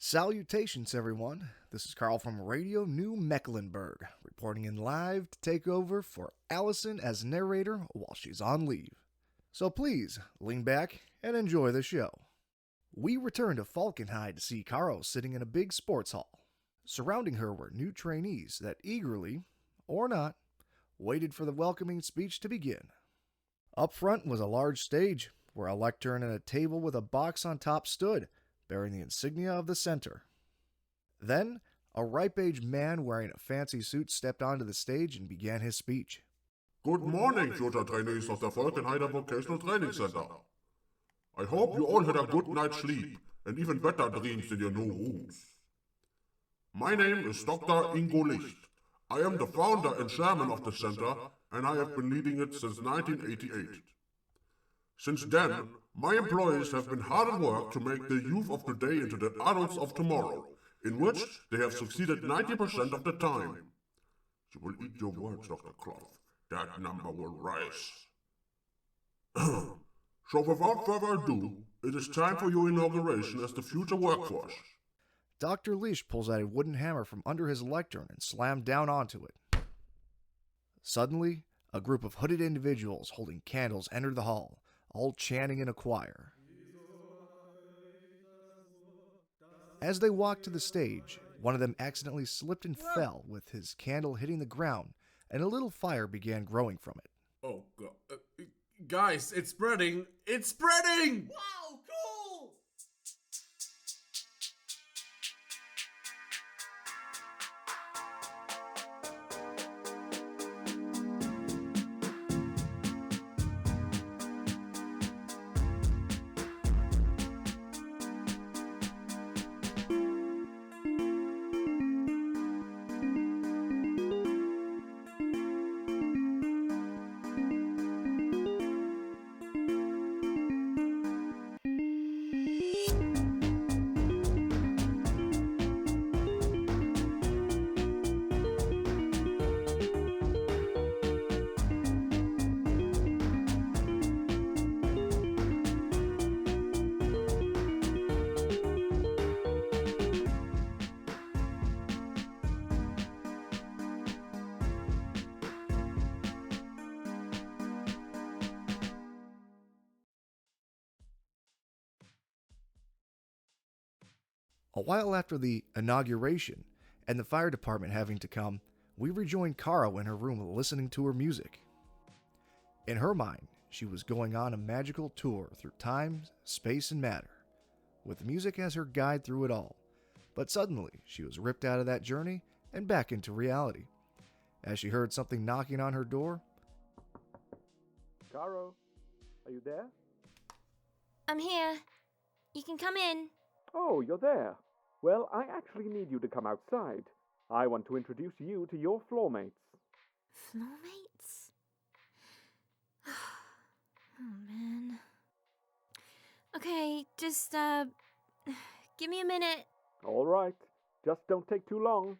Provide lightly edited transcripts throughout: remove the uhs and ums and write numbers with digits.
Salutations, everyone. This is Karl from Radio New Mecklenburg, reporting in live to take over for Allison as narrator while she's on leave. So please, lean back and enjoy the show. We return to Falkenhayn to see Karo sitting in a big sports hall. Surrounding her were new trainees that eagerly, or not, waited for the welcoming speech to begin. Up front was a large stage, where a lectern and a table with a box on top stood, bearing the insignia of the center. Then, a ripe-aged man wearing a fancy suit stepped onto the stage and began his speech. Good morning, future trainees of the Falkenhayn Vocational Training Center. I hope you all had a good night's sleep and even better dreams in your new rooms. My name is Dr. Ingo Licht. I am the founder and chairman of the center, and I have been leading it since 1988. Since then, my employees have been hard at work to make the youth of today into the adults of tomorrow, in which they have succeeded 90% of the time. You will eat your words, Dr. Cloth. That number will rise. So without further ado, it is time for your inauguration as the future workforce. Dr. Leash pulls out a wooden hammer from under his lectern and slammed down onto it. Suddenly, a group of hooded individuals holding candles entered the hall, all chanting in a choir. As they walked to the stage, one of them accidentally slipped and fell with his candle hitting the ground, and a little fire began growing from it. Oh, God. Guys, it's spreading! It's spreading! Wow, cool! A while after the inauguration, and the fire department having to come, we rejoined Karo in her room listening to her music. In her mind, she was going on a magical tour through time, space, and matter, with music as her guide through it all. But suddenly, she was ripped out of that journey and back into reality, as she heard something knocking on her door. Karo, are you there? I'm here. You can come in. Oh, you're there. Well, I actually need you to come outside. I want to introduce you to your floor mates. Floor mates? Oh, man. Okay, just, give me a minute. All right. Just don't take too long.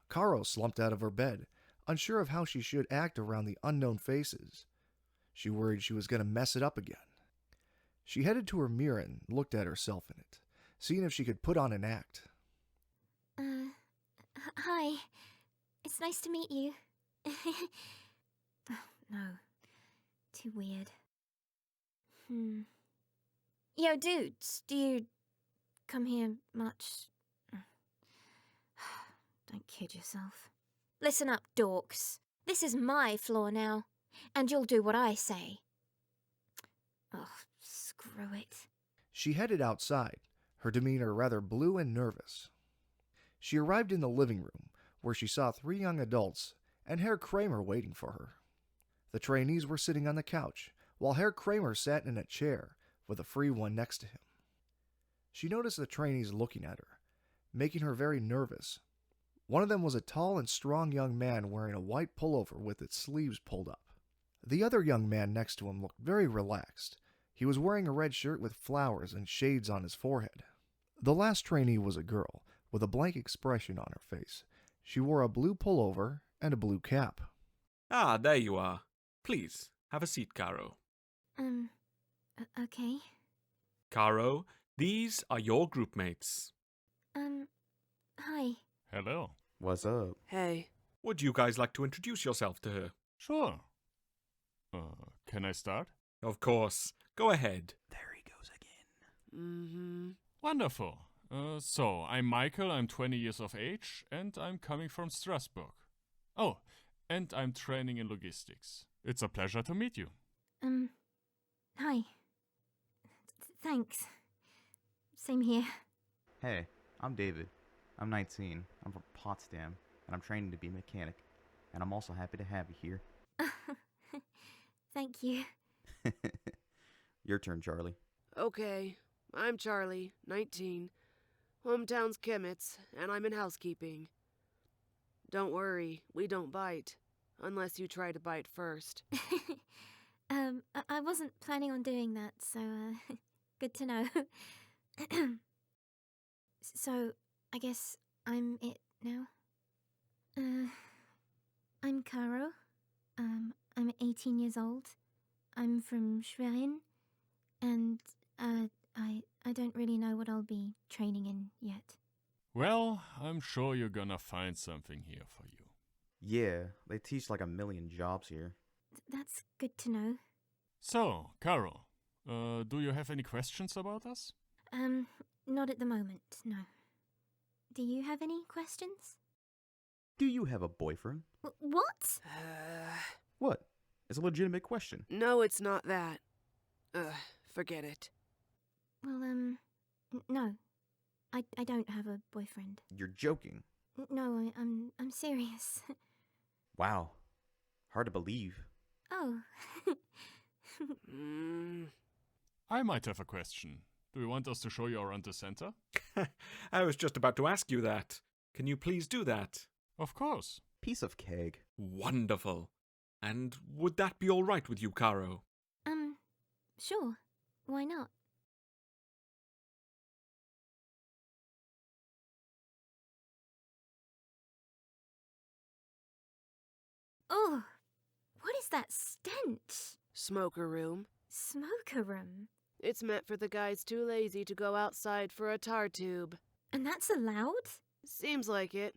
Karo slumped out of her bed, unsure of how she should act around the unknown faces. She worried she was going to mess it up again. She headed to her mirror and looked at herself in it, seeing if she could put on an act. Hi. It's nice to meet you. Oh, no. Too weird. Yo, dudes, do you come here much? Don't kid yourself. Listen up, dorks. This is my floor now, and you'll do what I say. Oh, screw it. She headed outside, her demeanor rather blue and nervous. She arrived in the living room, where she saw 3 young adults and Herr Kraemer waiting for her. The trainees were sitting on the couch, while Herr Kraemer sat in a chair with a free one next to him. She noticed the trainees looking at her, making her very nervous. One of them was a tall and strong young man wearing a white pullover with its sleeves pulled up. The other young man next to him looked very relaxed. He was wearing a red shirt with flowers and shades on his forehead. The last trainee was a girl, with a blank expression on her face. She wore a blue pullover and a blue cap. Ah, there you are. Please, have a seat, Karo. Okay. Karo, These are your group mates. Hi. Hello. What's up? Hey. Would you guys like to introduce yourself to her? Sure. Can I start? Of course. Go ahead. There he goes again. Mm-hmm. Wonderful. So, I'm Michael, I'm 20 years of age, and I'm coming from Strasbourg. Oh, and I'm training in logistics. It's a pleasure to meet you. Hi. Thanks. Same here. Hey, I'm David. I'm 19. I'm from Potsdam, and I'm training to be a mechanic. And I'm also happy to have you here. Thank you. Your turn, Charlie. Okay. I'm Charlie, 19. Hometown's Chemitz, and I'm in housekeeping. Don't worry, we don't bite. Unless you try to bite first. I wasn't planning on doing that, so, good to know. So, I guess I'm it now? I'm Karo. I'm 18 years old. I'm from Schwerin, and, I don't really know what I'll be training in yet. Well, I'm sure you're gonna find something here for you. Yeah, they teach like a million jobs here. That's good to know. So, Karo, do you have any questions about us? Not at the moment, no. Do you have any questions? Do you have a boyfriend? What? What? It's a legitimate question. No, it's not that. Forget it. Well, no. I don't have a boyfriend. You're joking. No, I'm serious. Wow. Hard to believe. Oh. I might have a question. Do you want us to show you around the center? I was just about to ask you that. Can you please do that? Of course. Piece of cake. Wonderful. And would that be all right with you, Karo? Sure. Why not? Oh, what is that stench? Smoker room. Smoker room? It's meant for the guys too lazy to go outside for a tar tube. And that's allowed? Seems like it.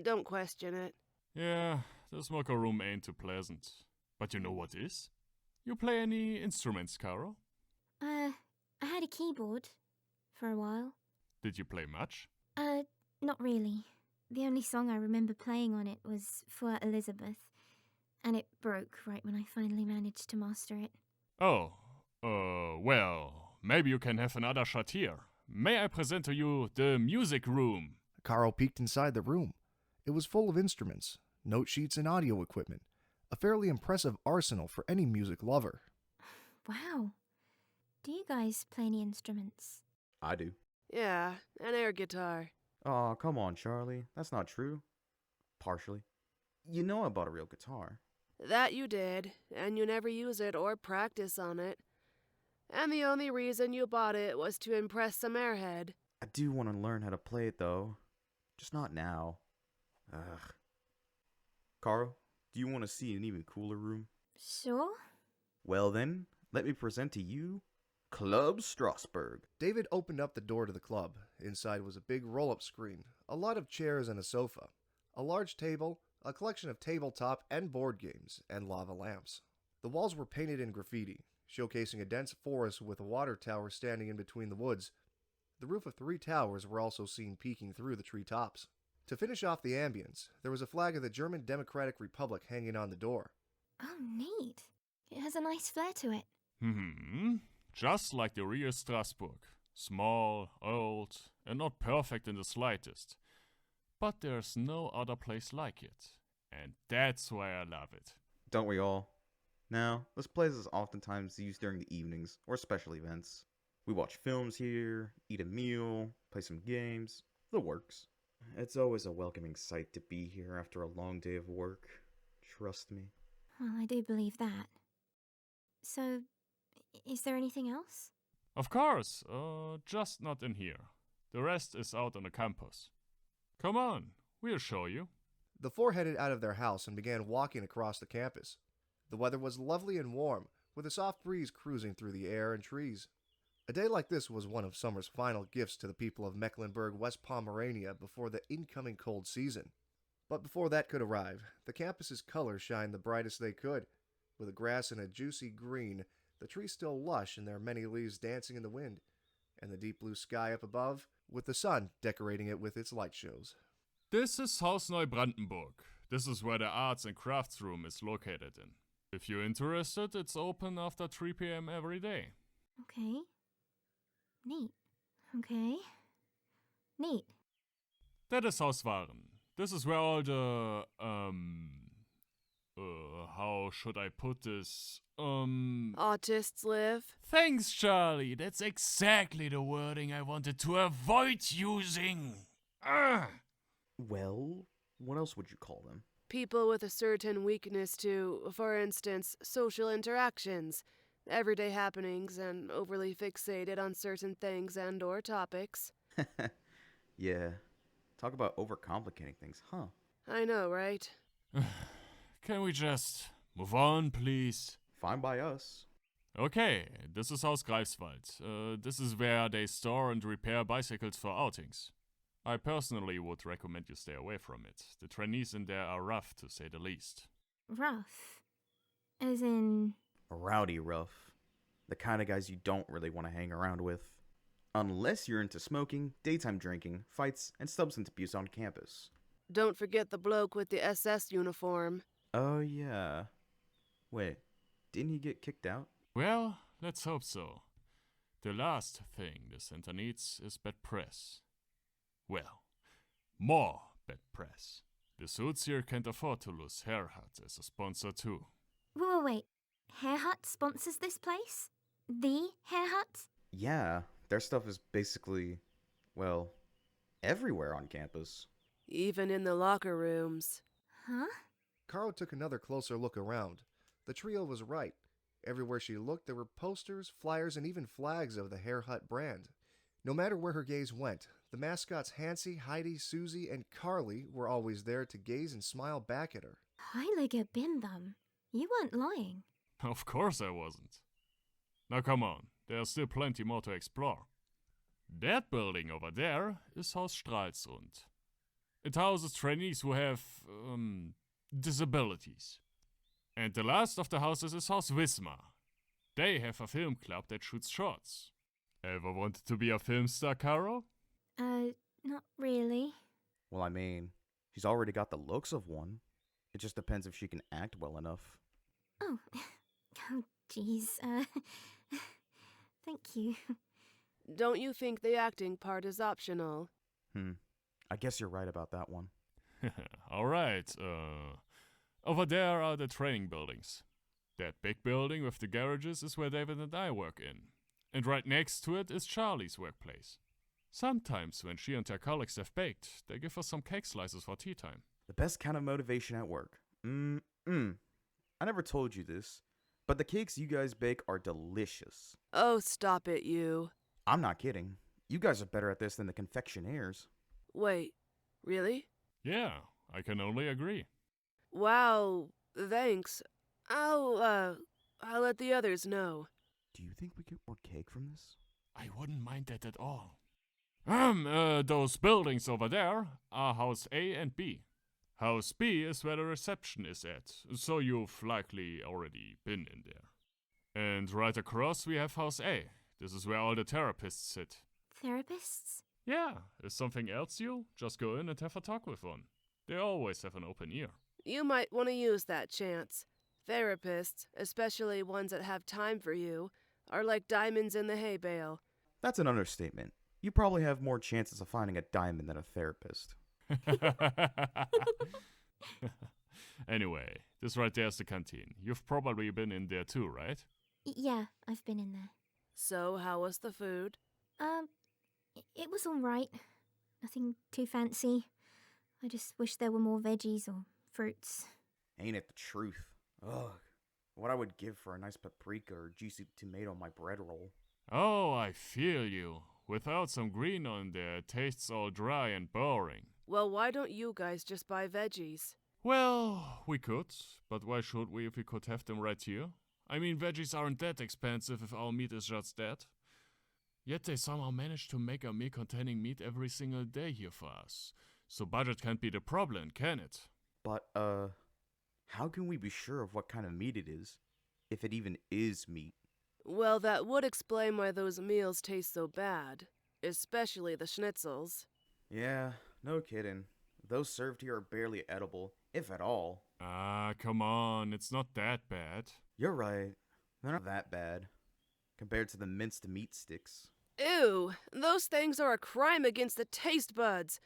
Don't question it. Yeah, the smoker room ain't too pleasant. But you know what is? You play any instruments, Karo? I had a keyboard. For a while. Did you play much? Not really. The only song I remember playing on it was For Elizabeth. And it broke right when I finally managed to master it. Oh, well, maybe you can have another shot here. May I present to you the music room? Karl peeked inside the room. It was full of instruments, note sheets, and audio equipment. A fairly impressive arsenal for any music lover. Wow. Do you guys play any instruments? I do. Yeah, an air guitar. Aw, come on, Charlie. That's not true. Partially. You know I bought a real guitar. That you did, and you never use it or practice on it. And the only reason you bought it was to impress some airhead. I do want to learn how to play it, though. Just not now. Ugh. Karl, do you want to see an even cooler room? Sure. Well then, let me present to you Club Strasbourg. David opened up the door to the club. Inside was a big roll-up screen, a lot of chairs and a sofa, a large table, a collection of tabletop and board games, and lava lamps. The walls were painted in graffiti, showcasing a dense forest with a water tower standing in between the woods. The roof of 3 towers were also seen peeking through the treetops. To finish off the ambience, there was a flag of the German Democratic Republic hanging on the door. Oh, neat. It has a nice flair to it. Just like the real Strasbourg. Small, old, and not perfect in the slightest. But there's no other place like it. And that's why I love it. Don't we all? Now, this place is oftentimes used during the evenings or special events. We watch films here, eat a meal, play some games, the works. It's always a welcoming sight to be here after a long day of work. Trust me. Well, I do believe that. So, is there anything else? Of course, just not in here. The rest is out on the campus. Come on, we'll show you. The 4 headed out of their house and began walking across the campus. The weather was lovely and warm, with a soft breeze cruising through the air and trees. A day like this was one of summer's final gifts to the people of Mecklenburg, West Pomerania before the incoming cold season. But before that could arrive, the campus's colors shined the brightest they could, with the grass in a juicy green, the trees still lush and their many leaves dancing in the wind, and the deep blue sky up above, with the sun decorating it with its light shows. This is Haus Neubrandenburg. This is where the arts and crafts room is located in. If you're interested, it's open after 3 p.m. every day. Okay. Neat. Okay. Neat. That is Haus Waren. This is where all the, how should I put this? Autists live? Thanks, Charlie. That's exactly the wording I wanted to avoid using. Well, what else would you call them? People with a certain weakness to, for instance, social interactions, everyday happenings, and overly fixated on certain things and or topics. Yeah. Talk about overcomplicating things, huh? I know, right? Can we just move on, please? Fine by us. Okay, this is Haus Greifswald. This is where they store and repair bicycles for outings. I personally would recommend you stay away from it. The trainees in there are rough, to say the least. Rough? As in... Rowdy rough. The kind of guys you don't really want to hang around with. Unless you're into smoking, daytime drinking, fights, and substance abuse on campus. Don't forget the bloke with the SS uniform. Oh, yeah. Wait, didn't he get kicked out? Well, let's hope so. The last thing the center needs is bad press. Well, more bad press. The suits here can't afford to lose Herr as a sponsor too. Wait. Herr sponsors this place? The Herr? Yeah, their stuff is basically, well, everywhere on campus. Even in the locker rooms. Huh? Karo took another closer look around. The trio was right. Everywhere she looked, there were posters, flyers, and even flags of the Herr brand. No matter where her gaze went, the mascots Hansi, Heidi, Susie, and Carly were always there to gaze and smile back at her. Heilige Bindam. You weren't lying. Of course I wasn't. Now come on, there's still plenty more to explore. That building over there is Haus Stralsund. It houses trainees who have, disabilities. And the last of the houses is Haus Wismar. They have a film club that shoots shorts. Ever wanted to be a film star, Karo? Not really. Well, I mean, she's already got the looks of one. It just depends if she can act well enough. Oh, jeez, thank you. Don't you think the acting part is optional? I guess you're right about that one. Alright, over there are the training buildings. That big building with the garages is where David and I work in. And right next to it is Charlie's workplace. Sometimes when she and her colleagues have baked, they give us some cake slices for tea time. The best kind of motivation at work. I never told you this, but the cakes you guys bake are delicious. Oh, stop it, you. I'm not kidding. You guys are better at this than the confectionaires. Wait, really? Yeah, I can only agree. Wow, thanks. I'll let the others know. Do you think we get more cake from this? I wouldn't mind that at all. Those buildings over there are House A and B. House B is where the reception is at, so you've likely already been in there. And right across we have House A. This is where all the therapists sit. Therapists? Yeah, is something else you? Just go in and have a talk with one. They always have an open ear. You might want to use that chance. Therapists, especially ones that have time for you, are like diamonds in the hay bale. That's an understatement. You probably have more chances of finding a diamond than a therapist. Anyway, this right there is the canteen. You've probably been in there too, right? Yeah, I've been in there. So, how was the food? It was alright. Nothing too fancy. I just wish there were more veggies or fruits. Ain't it the truth? Ugh. What I would give for a nice paprika or juicy tomato on my bread roll. Oh, I feel you. Without some green on there, it tastes all dry and boring. Well, why don't you guys just buy veggies? Well, we could, but why should we if we could have them right here? I mean, veggies aren't that expensive if our meat is just that. Yet they somehow managed to make a meal containing meat every single day here for us. So budget can't be the problem, can it? But, how can we be sure of what kind of meat it is? If it even is meat. Well, that would explain why those meals taste so bad. Especially the schnitzels. Yeah, no kidding. Those served here are barely edible, if at all. Ah, come on, it's not that bad. You're right. They're not that bad. Compared to the minced meat sticks. Ew, those things are a crime against the taste buds.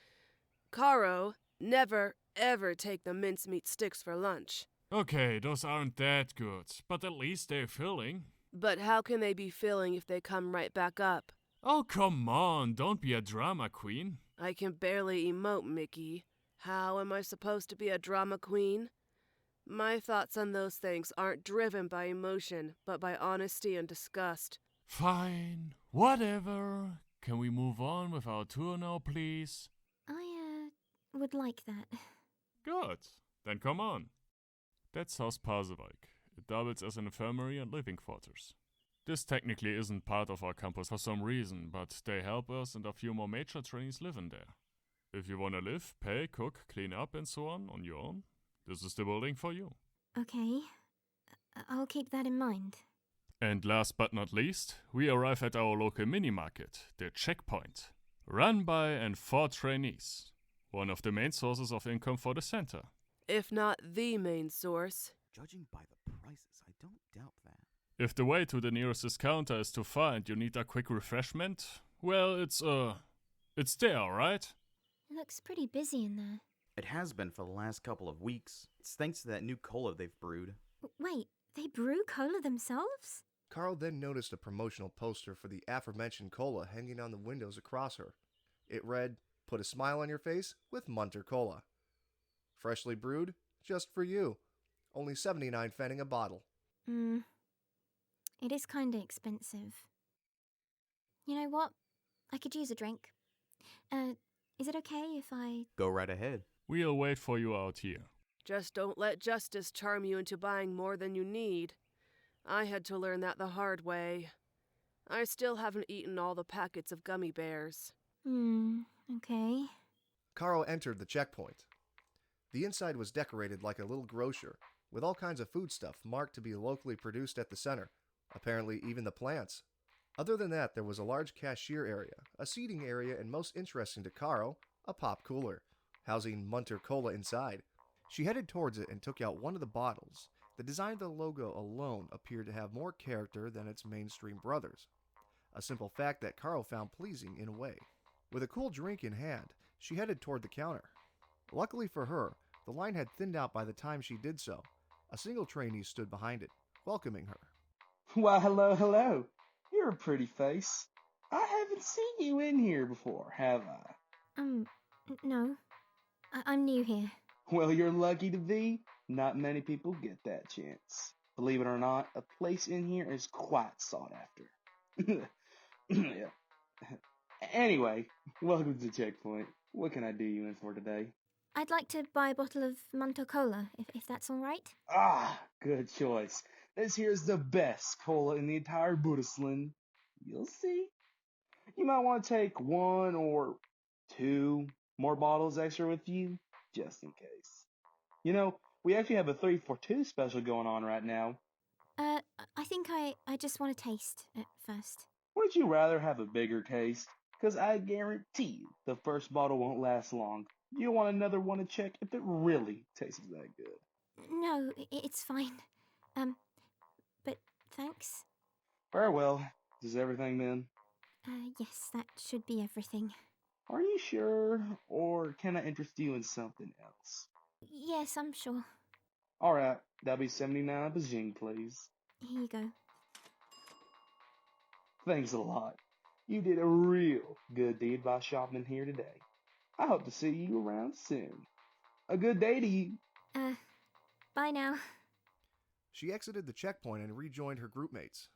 Karo, never, ever take the mincemeat sticks for lunch. Okay, those aren't that good, but at least they're filling. But how can they be filling if they come right back up? Oh, come on, don't be a drama queen. I can barely emote, Mickey. How am I supposed to be a drama queen? My thoughts on those things aren't driven by emotion, but by honesty and disgust. Fine, whatever. Can we move on with our tour now, please? I would like that. Good, then come on. That's Haus Pasewalk. It doubles as an infirmary and living quarters. This technically isn't part of our campus for some reason, but they help us and a few more major trainees live in there. If you wanna live, pay, cook, clean up and so on your own, this is the building for you. Okay. I'll keep that in mind. And last but not least, we arrive at our local mini-market, the Checkpoint. Run by and for trainees. One of the main sources of income for the center. If not the main source. Judging by the prices, I don't doubt that. If the way to the nearest discounter is too far and you need a quick refreshment, well, it's there, right? It looks pretty busy in there. It has been for the last couple of weeks. It's thanks to that new cola they've brewed. Wait, they brew cola themselves? Karl then noticed a promotional poster for the aforementioned cola hanging on the windows across her. It read, "Put a smile on your face with Munter Cola. Freshly brewed, just for you. Only 79 pfennig a bottle." It is kinda expensive. You know what? I could use a drink. Is it okay if I... Go right ahead. We'll wait for you out here. Just don't let Justus charm you into buying more than you need. I had to learn that the hard way. I still haven't eaten all the packets of gummy bears. Okay. Karo entered the checkpoint. The inside was decorated like a little grocer, with all kinds of foodstuff marked to be locally produced at the center, apparently even the plants. Other than that, there was a large cashier area, a seating area, and most interesting to Karo, a pop cooler, housing Munter Cola inside. She headed towards it and took out one of the bottles. The design of the logo alone appeared to have more character than its mainstream brothers, a simple fact that Karo found pleasing in a way. With a cool drink in hand, she headed toward the counter. Luckily for her, the line had thinned out by the time she did so. A single trainee stood behind it, welcoming her. Why, hello. You're a pretty face. I haven't seen you in here before, have I? No. I'm new here. Well, you're lucky to be. Not many people get that chance. Believe it or not, a place in here is quite sought after. Yeah. Anyway, welcome to Checkpoint. What can I do you in for today? I'd like to buy a bottle of Munter Cola, if that's all right. Ah, good choice. This here's the best cola in the entire Bundesland. You'll see. You might want to take 1 or 2 more bottles extra with you, just in case. You know, we actually have a 3 for 2 special going on right now. I think I just want to taste at first. Would you rather have a bigger taste? Because I guarantee you, the first bottle won't last long. You want another one to check if it really tastes that good. No, it's fine. But thanks. Very well. Is everything then? Yes, that should be everything. Are you sure? Or can I interest you in something else? Yes, I'm sure. Alright, that'll be 79 Beijing, please. Here you go. Thanks a lot. You did a real good deed by shopping here today. I hope to see you around soon. A good day to you. Bye now. She exited the checkpoint and rejoined her groupmates.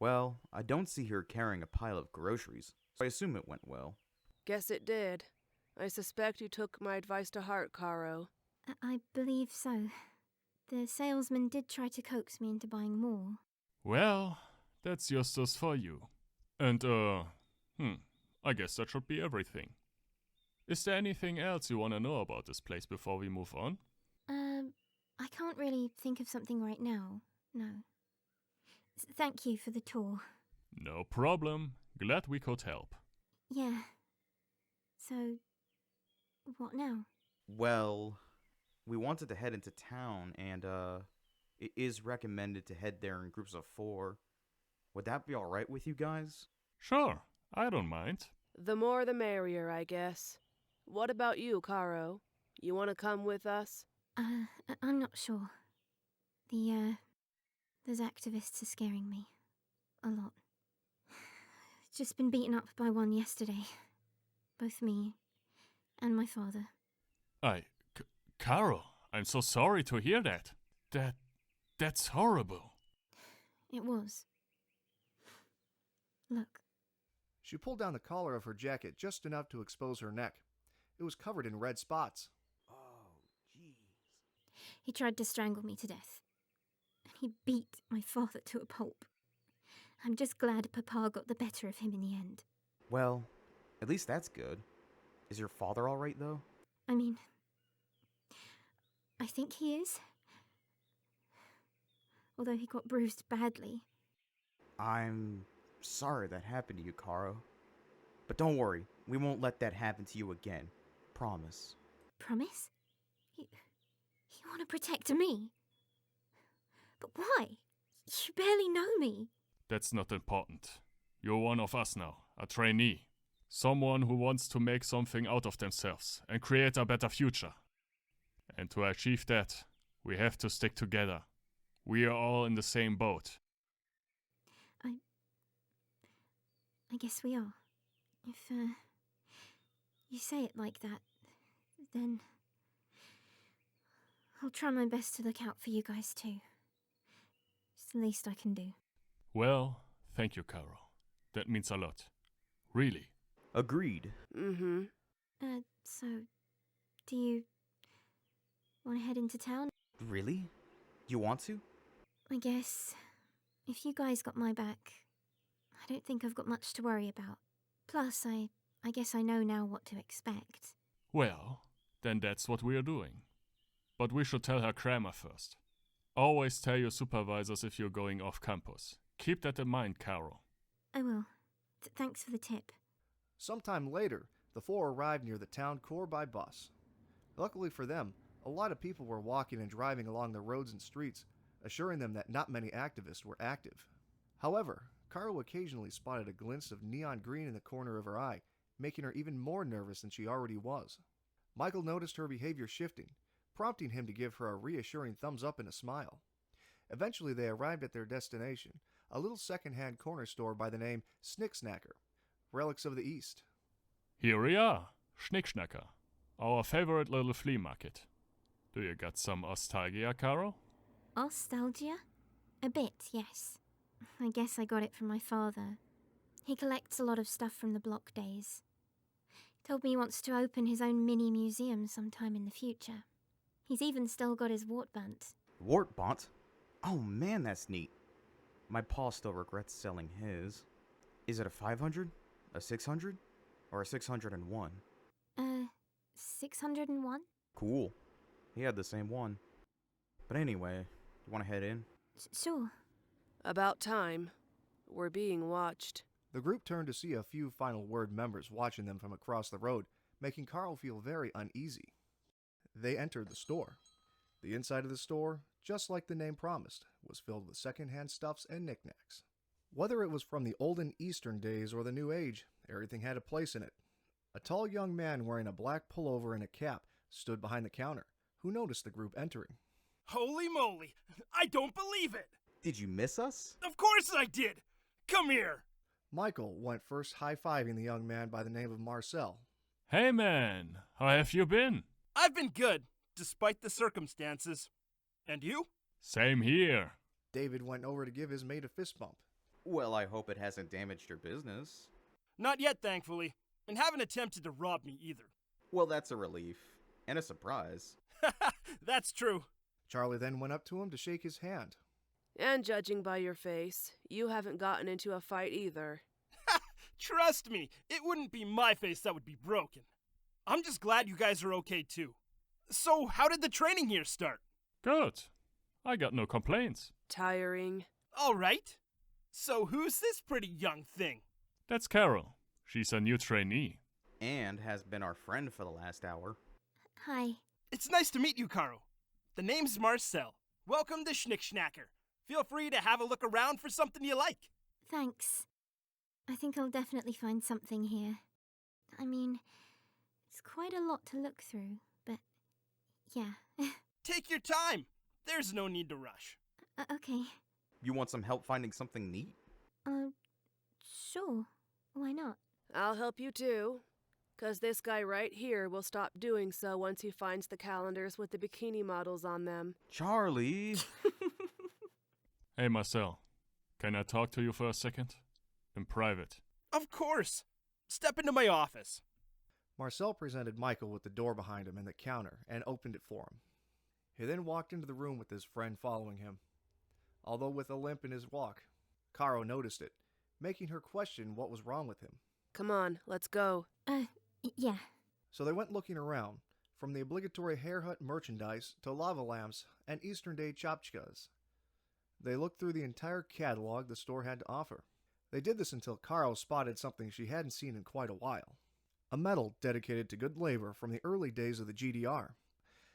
Well, I don't see her carrying a pile of groceries, so I assume it went well. Guess it did. I suspect you took my advice to heart, Karo. I believe so. The salesman did try to coax me into buying more. Well, that's Justus for you. And, I guess that should be everything. Is there anything else you want to know about this place before we move on? I can't really think of something right now, no. Thank you for the tour. No problem. Glad we could help. Yeah. So, what now? Well, we wanted to head into town, and it is recommended to head there in groups of 4. Would that be alright with you guys? Sure, I don't mind. The more the merrier, I guess. What about you, Karo? You want to come with us? I'm not sure. Those activists are scaring me. A lot. Just been beaten up by one yesterday. Both me and my father. Karo, I'm so sorry to hear that. That's horrible. It was. Look. She pulled down the collar of her jacket just enough to expose her neck. It was covered in red spots. Oh, jeez. He tried to strangle me to death. And he beat my father to a pulp. I'm just glad Papa got the better of him in the end. Well, at least that's good. Is your father alright, though? I mean, I think he is. Although he got bruised badly. I'm sorry that happened to you, Karo. But don't worry, we won't let that happen to you again. Promise. Promise? You want to protect me? But why? You barely know me. That's not important. You're one of us now, a trainee. Someone who wants to make something out of themselves and create a better future. And to achieve that, we have to stick together. We are all in the same boat. I guess we are. If, you say it like that, then I'll try my best to look out for you guys too. It's the least I can do. Well, thank you, Karo. That means a lot. Really. Agreed. Mm-hmm. So, do you want to head into town? Really? You want to? I guess, if you guys got my back, I don't think I've got much to worry about. Plus, I guess I know now what to expect. Well, then that's what we are doing. But we should tell Herr Kraemer first. Always tell your supervisors if you're going off campus. Keep that in mind, Karo. I will. Thanks for the tip. Sometime later, the 4 arrived near the town core by bus. Luckily for them, a lot of people were walking and driving along the roads and streets, assuring them that not many activists were active. However, Karo occasionally spotted a glimpse of neon green in the corner of her eye, making her even more nervous than she already was. Michael noticed her behavior shifting, prompting him to give her a reassuring thumbs up and a smile. Eventually they arrived at their destination, a little second-hand corner store by the name Snicksnacker, Relics of the East. Here we are, Schnickschnacker, our favorite little flea market. Do you got some nostalgia, Karo? Nostalgia? A bit, yes. I guess I got it from my father. He collects a lot of stuff from the block days. He told me he wants to open his own mini museum sometime in the future. He's even still got his Wartbant. Wartbant? Oh man, that's neat. My pa still regrets selling his. Is it a 500? A 600? Or a 601? 601? Cool. He had the same one. But anyway, you want to head in? Sure. About time. We're being watched. The group turned to see a few Final Word members watching them from across the road, making Karl feel very uneasy. They entered the store. The inside of the store, just like the name promised, was filled with second-hand stuffs and knickknacks. Whether it was from the olden Eastern days or the New Age, everything had a place in it. A tall young man wearing a black pullover and a cap stood behind the counter, who noticed the group entering. Holy moly! I don't believe it! Did you miss us? Of course I did! Come here! Michael went first high-fiving the young man by the name of Marcel. Hey man, how have you been? I've been good, despite the circumstances. And you? Same here. David went over to give his mate a fist bump. Well, I hope it hasn't damaged your business. Not yet, thankfully, and haven't attempted to rob me either. Well, that's a relief. And a surprise. That's true. Charlie then went up to him to shake his hand. And judging by your face, you haven't gotten into a fight either. Trust me, it wouldn't be my face that would be broken. I'm just glad you guys are okay too. So, how did the training here start? Good. I got no complaints. Tiring. All right. So, who's this pretty young thing? That's Karo. She's a new trainee. And has been our friend for the last hour. Hi. It's nice to meet you, Karo. The name's Marcel. Welcome to Schnick-Schnacker. Feel free to have a look around for something you like. Thanks. I think I'll definitely find something here. I mean, it's quite a lot to look through, but yeah. Take your time. There's no need to rush. Okay. You want some help finding something neat? Sure. Why not? I'll help you too. 'Cause this guy right here will stop doing so once he finds the calendars with the bikini models on them. Charlie! Hey, Marcel. Can I talk to you for a second? In private. Of course. Step into my office. Marcel presented Michael with the door behind him and the counter and opened it for him. He then walked into the room with his friend following him. Although with a limp in his walk, Karo noticed it, making her question what was wrong with him. Come on, let's go. Yeah. So they went looking around, from the obligatory hair hut merchandise to lava lamps and Eastern Day chapchkas. They looked through the entire catalog the store had to offer. They did this until Karl spotted something she hadn't seen in quite a while. A medal dedicated to good labor from the early days of the GDR.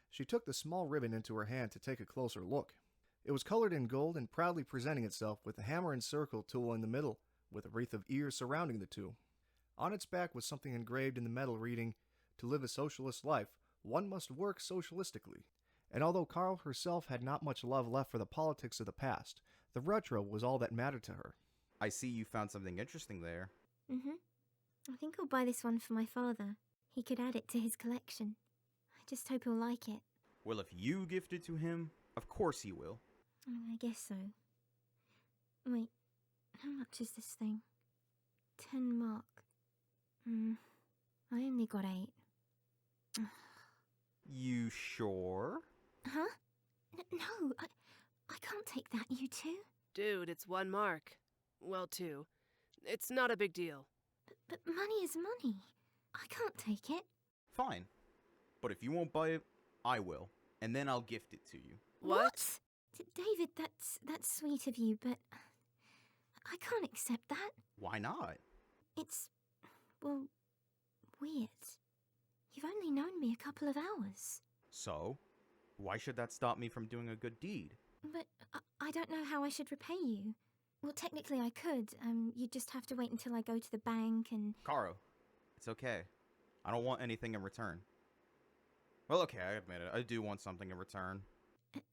She took the small ribbon into her hand to take a closer look. It was colored in gold and proudly presenting itself with the hammer and circle tool in the middle, with a wreath of ears surrounding the two. On its back was something engraved in the metal reading, "To live a socialist life, one must work socialistically." And although Karl herself had not much love left for the politics of the past, the retro was all that mattered to her. I see you found something interesting there. I think I'll buy this one for my father. He could add it to his collection. I just hope he'll like it. Well, if you gift it to him, of course he will. I guess so. Wait, how much is this thing? 10 mark. I only got 8. You sure? Huh? No, I can't take that, you two. Dude, it's 1 mark. Well, 2. It's not a big deal. But money is money. I can't take it. Fine. But if you won't buy it, I will. And then I'll gift it to you. What? David, that's sweet of you, but I can't accept that. Why not? It's, well, weird. You've only known me a couple of hours. So, why should that stop me from doing a good deed? But I don't know how I should repay you. Well, technically I could. You'd just have to wait until I go to the bank and... Karo, it's okay. I don't want anything in return. Well, okay, I admit it. I do want something in return.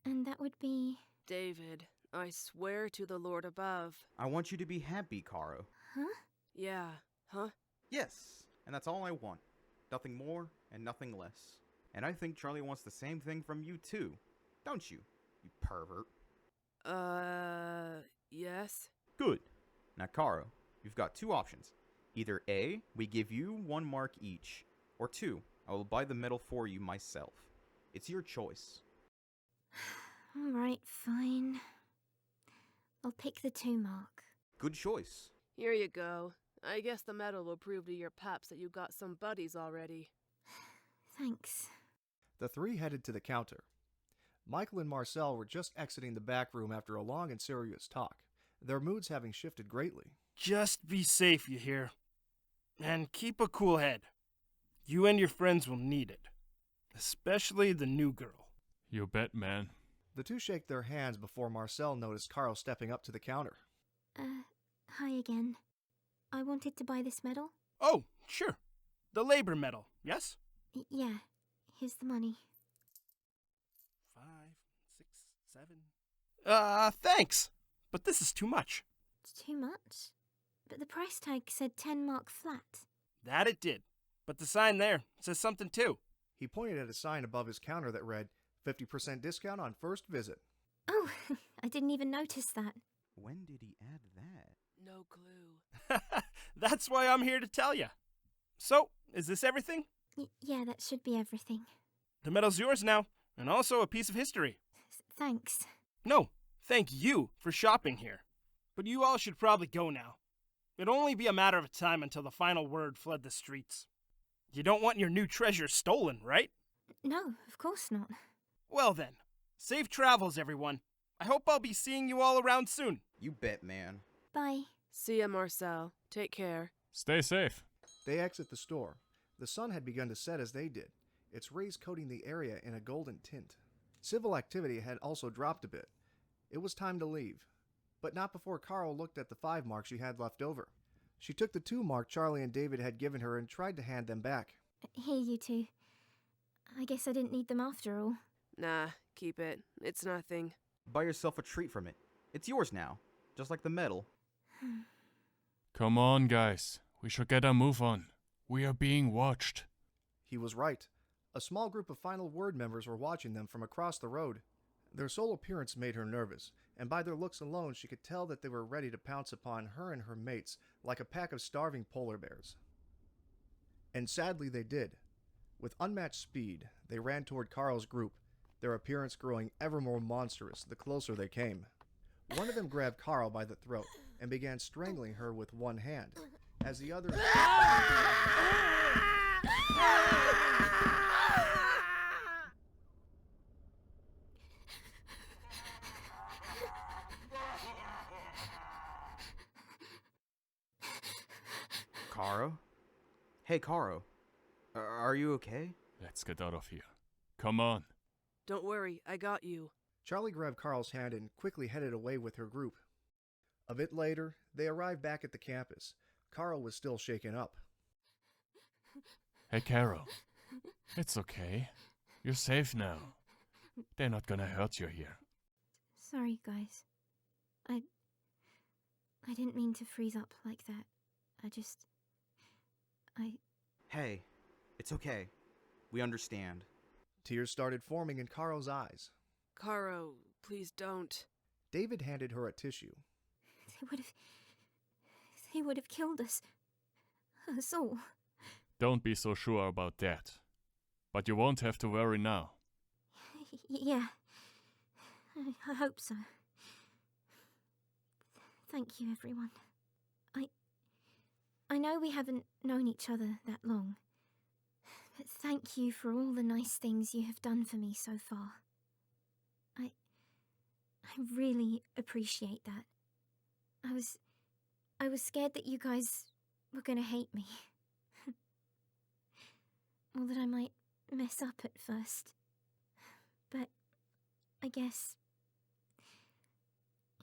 And that would be... David, I swear to the Lord above. I want you to be happy, Karo. Huh? Yeah, huh? Yes, and that's all I want. Nothing more and nothing less. And I think Charlie wants the same thing from you too. Don't you, you pervert? Yes? Good. Now, Karo, you've got 2 options. Either A, we give you 1 mark each, or 2, I will buy the medal for you myself. It's your choice. Alright, fine. I'll pick the 2 mark. Good choice. Here you go. I guess the medal will prove to your paps that you got some buddies already. Thanks. The 3 headed to the counter. Michael and Marcel were just exiting the back room after a long and serious talk, their moods having shifted greatly. Just be safe, you hear? And keep a cool head. You and your friends will need it. Especially the new girl. You bet, man. The 2 shake their hands before Marcel noticed Karl stepping up to the counter. Hi again. I wanted to buy this medal. Oh, sure. The labor medal, yes? Yeah. Here's the money. 5, 6, 7... thanks. But this is too much. It's too much? But the price tag said 10 mark flat. That it did. But the sign there says something too. He pointed at a sign above his counter that read, 50% discount on first visit. Oh, I didn't even notice that. When did he add that? No clue. That's why I'm here to tell you. So, is this everything? Yeah, that should be everything. The medal's yours now, and also a piece of history. Thanks. No, thank you for shopping here. But you all should probably go now. It'd only be a matter of time until the final word fled the streets. You don't want your new treasure stolen, right? No, of course not. Well then, safe travels, everyone. I hope I'll be seeing you all around soon. You bet, man. Bye. See ya, Marcel. Take care. Stay safe. They exit the store. The sun had begun to set as they did, its rays coating the area in a golden tint. Civil activity had also dropped a bit. It was time to leave, but not before Karl looked at the 5 marks she had left over. She took the 2 mark Charlie and David had given her and tried to hand them back. Here, you two. I guess I didn't need them after all. Nah, keep it. It's nothing. Buy yourself a treat from it. It's yours now, just like the medal. Come on, guys. We should get a move on. We are being watched. He was right. A small group of Final Word members were watching them from across the road. Their sole appearance made her nervous, and by their looks alone she could tell that they were ready to pounce upon her and her mates like a pack of starving polar bears. And sadly they did. With unmatched speed, they ran toward Karl's group, their appearance growing ever more monstrous the closer they came. One of them grabbed Karl by the throat and began strangling her with one hand, as the other... Karo? Hey, Karo. Are you okay? Let's get out of here. Come on. Don't worry, I got you. Charlie grabbed Karl's hand and quickly headed away with her group. A bit later, they arrived back at the campus. Karl was still shaken up. Hey, Karo. It's okay. You're safe now. They're not gonna hurt you here. Sorry, guys. I didn't mean to freeze up like that. Hey, it's okay. We understand. Tears started forming in Karl's eyes. Karo, please don't. David handed her a tissue. They would have killed us. Us all. Don't be so sure about that. But you won't have to worry now. Yeah. I hope so. Thank you, everyone. I know we haven't known each other that long, but thank you for all the nice things you have done for me so far. I really appreciate that. I was scared that you guys were gonna hate me. Or that I might mess up at first. But I guess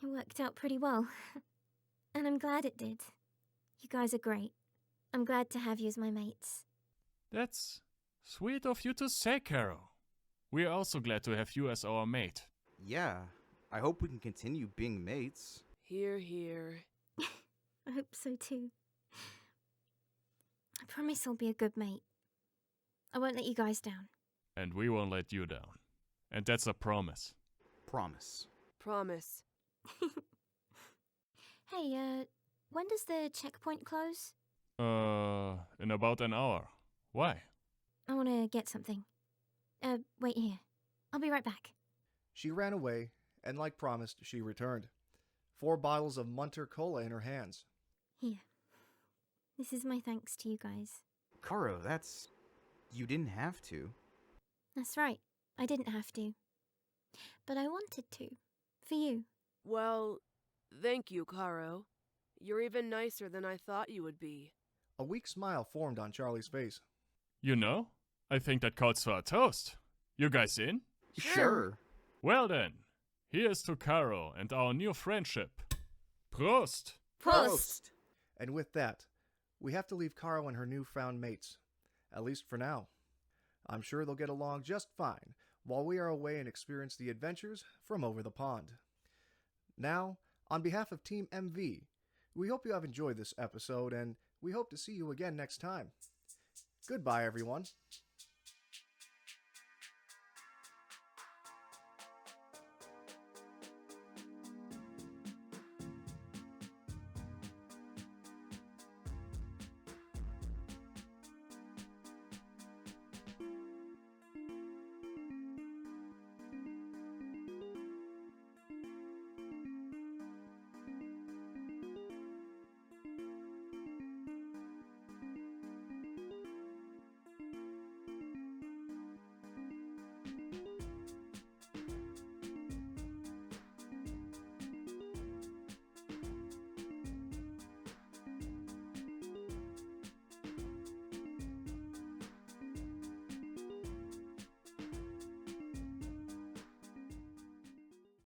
it worked out pretty well. And I'm glad it did. You guys are great. I'm glad to have you as my mates. That's sweet of you to say, Karo. We are also glad to have you as our mate. Yeah, I hope we can continue being mates. Hear, hear. I hope so too. I promise I'll be a good mate. I won't let you guys down. And we won't let you down. And that's a promise. Promise. Promise. Hey, when does the checkpoint close? In about an hour. Why? I want to get something. Wait here. I'll be right back. She ran away, and like promised, she returned. 4 bottles of Munter Cola in her hands. Here. This is my thanks to you guys. Karo, that's... You didn't have to. That's right. I didn't have to. But I wanted to. For you. Well, thank you, Karo. You're even nicer than I thought you would be. A weak smile formed on Charlie's face. You know, I think that calls for a toast. You guys in? Sure. Well then, here's to Karo and our new friendship. Prost! Prost! And with that, we have to leave Karo and her newfound mates. At least for now. I'm sure they'll get along just fine while we are away and experience the adventures from over the pond. Now, on behalf of Team MV, we hope you have enjoyed this episode, and we hope to see you again next time. Goodbye, everyone.